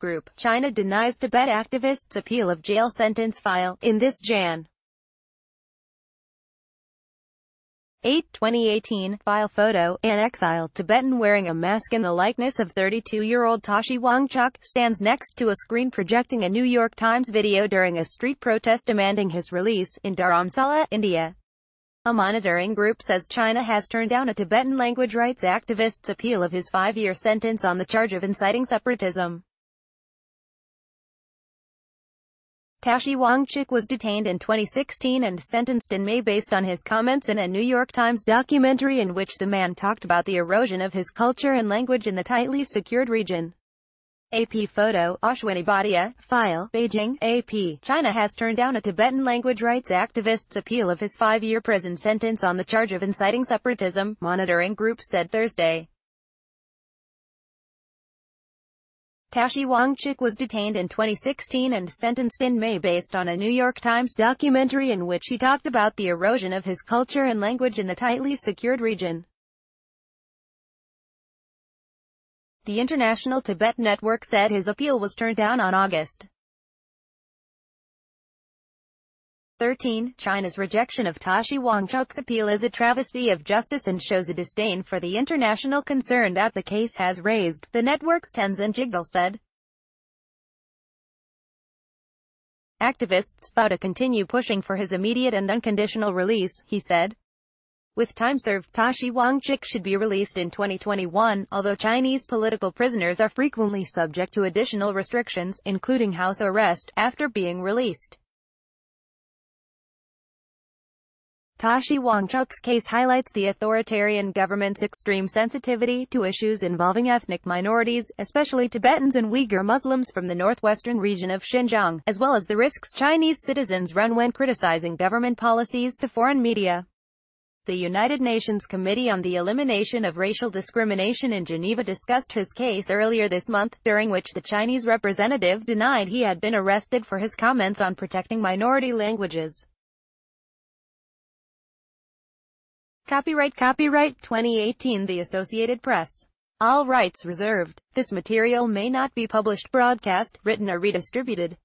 group. China denies Tibet activists' appeal of jail sentence file. In this Jan. 8, 2018, file photo, an exiled Tibetan wearing a mask in the likeness of 32-year-old Tashi Wangchuk, stands next to a screen projecting a New York Times video during a street protest demanding his release, in Dharamsala, India. A monitoring group says China has turned down a Tibetan language rights activist's appeal of his 5-year sentence on the charge of inciting separatism. Tashi Wangchuk was detained in 2016 and sentenced in May based on his comments in a New York Times documentary in which the man talked about the erosion of his culture and language in the tightly secured region. AP photo, Ashwini Bhatia, file, Beijing, AP. China has turned down a Tibetan language rights activist's appeal of his 5-year prison sentence on the charge of inciting separatism, monitoring group said Thursday. Tashi Wangchuk was detained in 2016 and sentenced in May based on a New York Times documentary in which he talked about the erosion of his culture and language in the tightly secured region. The International Tibet Network said his appeal was turned down on August 13. China's rejection of Tashi Wangchuk's appeal is a travesty of justice and shows a disdain for the international concern that the case has raised, the network's Tenzin Jigdal said. Activists vow to continue pushing for his immediate and unconditional release, he said. With time served, Tashi Wangchuk should be released in 2021, although Chinese political prisoners are frequently subject to additional restrictions, including house arrest, after being released. Tashi Wangchuk's case highlights the authoritarian government's extreme sensitivity to issues involving ethnic minorities, especially Tibetans and Uyghur Muslims from the northwestern region of Xinjiang, as well as the risks Chinese citizens run when criticizing government policies to foreign media. The United Nations Committee on the Elimination of Racial Discrimination in Geneva discussed his case earlier this month, during which the Chinese representative denied he had been arrested for his comments on protecting minority languages. Copyright 2018 The Associated Press. All rights reserved. This material may not be published, broadcast, written or redistributed.